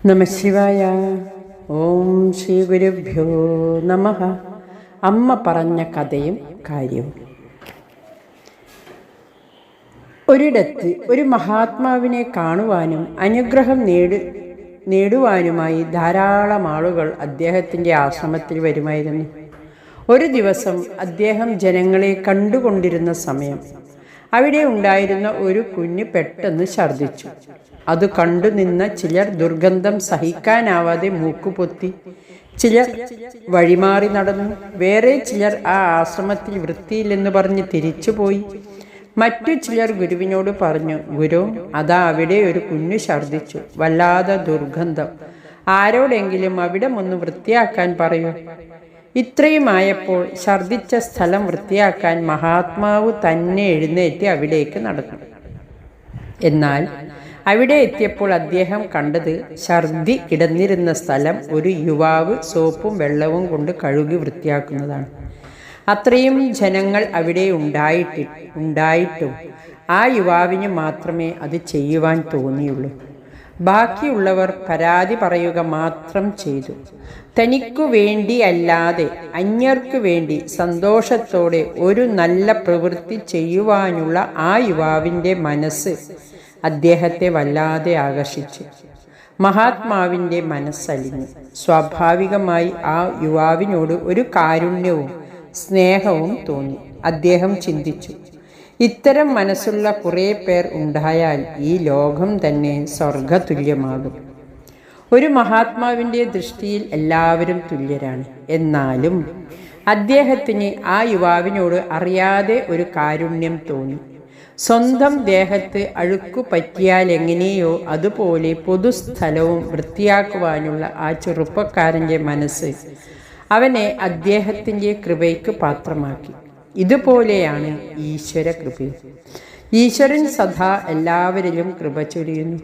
നമഃശിവായ. ഓം ശ്രീ ഗുരുഭ്യോ നമഃ. അമ്മ പറഞ്ഞ കഥയും കാര്യവും. ഒരിടത്ത് ഒരു മഹാത്മാവിനെ കാണുവാനും അനുഗ്രഹം നേടുവാനുമായി ധാരാളം ആളുകൾ അദ്ദേഹത്തിൻ്റെ ആശ്രമത്തിൽ വരുമായിരുന്നു. ഒരു ദിവസം അദ്ദേഹം ജനങ്ങളെ കണ്ടുകൊണ്ടിരുന്ന സമയം അവിടെ ഉണ്ടായിരുന്ന ഒരു കുഞ്ഞ് പെട്ടെന്ന് ഛർദ്ദിച്ചു. അത് കണ്ടു നിന്ന ചിലർ ദുർഗന്ധം സഹിക്കാനാവാതെ മൂക്കുപൊത്തി. ചിലർ വഴിമാറി നടന്നു. വേറെ ചിലർ ആ ആശ്രമത്തിൽ വൃത്തിയില്ലെന്ന് പറഞ്ഞ് തിരിച്ചുപോയി. മറ്റു ചിലർ ഗുരുവിനോട് പറഞ്ഞു, ഗുരു, അതാ അവിടെ ഒരു കുഞ്ഞു ഛർദ്ദിച്ചു, വല്ലാതെ ദുർഗന്ധം, ആരോടെങ്കിലും അവിടെ ഒന്ന് വൃത്തിയാക്കാൻ പറയൂ. ഇത്രയുമായപ്പോൾ ഛർദ്ദിച്ച സ്ഥലം വൃത്തിയാക്കാൻ മഹാത്മാവ് തന്നെ എഴുന്നേറ്റ് അവിടേക്ക് നടന്നു. എന്നാൽ അവിടെ എത്തിയപ്പോൾ അദ്ദേഹം കണ്ടത് ഛർദി കിടന്നിരുന്ന സ്ഥലം ഒരു യുവാവ് സോപ്പും വെള്ളവും കൊണ്ട് കഴുകി വൃത്തിയാക്കുന്നതാണ്. അത്രയും ജനങ്ങൾ അവിടെ ഉണ്ടായിട്ടും ആ യുവാവിന് മാത്രമേ അത് ചെയ്യുവാൻ തോന്നിയുള്ളൂ. ബാക്കിയുള്ളവർ പരാതി പറയുക മാത്രം ചെയ്തു. തനിക്കു വേണ്ടി അല്ലാതെ അന്യർക്കു വേണ്ടി സന്തോഷത്തോടെ ഒരു നല്ല പ്രവൃത്തി ചെയ്യുവാനുള്ള ആ യുവാവിൻ്റെ മനസ്സ് അദ്ദേഹത്തെ വല്ലാതെ ആകർഷിച്ചു. മഹാത്മാവിൻ്റെ മനസ്സലിഞ്ഞു. സ്വാഭാവികമായി ആ യുവാവിനോട് ഒരു കാരുണ്യവും സ്നേഹവും തോന്നി. അദ്ദേഹം ചിന്തിച്ചു, ഇത്തരം മനസ്സുള്ള കുറേ പേർ ഉണ്ടായാൽ ഈ ലോകം തന്നെ സ്വർഗതുല്യമാകും. ഒരു മഹാത്മാവിൻ്റെ ദൃഷ്ടിയിൽ എല്ലാവരും തുല്യരാണ്. എന്നാലും അദ്ദേഹത്തിന് ആ യുവാവിനോട് അറിയാതെ ഒരു കാരുണ്യം തോന്നി. സ്വന്തം ദേഹത്ത് അഴുക്കു പറ്റിയാൽ എങ്ങനെയോ അതുപോലെ പൊതുസ്ഥലവും വൃത്തിയാക്കുവാനുള്ള ആ ചെറുപ്പക്കാരൻ്റെ മനസ്സ് അവനെ അദ്ദേഹത്തിൻ്റെ കൃപയ്ക്ക് പാത്രമാക്കി. ഇതുപോലെയാണ് ഈശ്വര കൃപയും. ഈശ്വരൻ സദാ എല്ലാവരിലും കൃപ ചൊരിയുന്നു.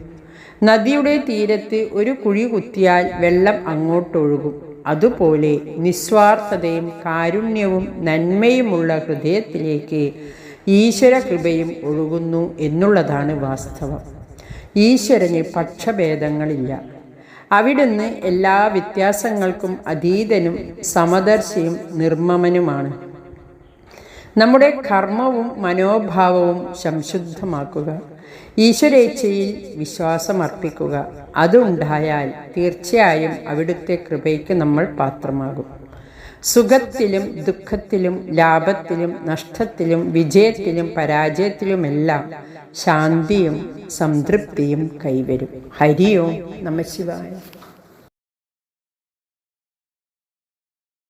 നദിയുടെ തീരത്ത് ഒരു കുഴി കുത്തിയാൽ വെള്ളം അങ്ങോട്ടൊഴുകും. അതുപോലെ നിസ്വാർത്ഥതയും കാരുണ്യവും നന്മയുമുള്ള ഹൃദയത്തിലേക്ക് ഈശ്വര കൃപയും ഒഴുകുന്നു എന്നുള്ളതാണ് വാസ്തവം. ഈശ്വരന് പക്ഷഭേദങ്ങളില്ല. അവിടുന്ന് എല്ലാ വ്യത്യാസങ്ങൾക്കും അതീതനും സമദർശിയും നിർമ്മമനുമാണ്. നമ്മുടെ കർമ്മവും മനോഭാവവും സംശുദ്ധമാക്കുക, ഈശ്വരേച്ഛയിൽ വിശ്വാസമർപ്പിക്കുക. അതുണ്ടായാൽ തീർച്ചയായും അവിടുത്തെ കൃപയ്ക്ക് നമ്മൾ പാത്രമാകും. സുഖത്തിലും ദുഃഖത്തിലും ലാഭത്തിലും നഷ്ടത്തിലും വിജയത്തിലും പരാജയത്തിലുമെല്ലാം ശാന്തിയും സംതൃപ്തിയും കൈവരും. ഹരി ഓം നമഃശിവായ.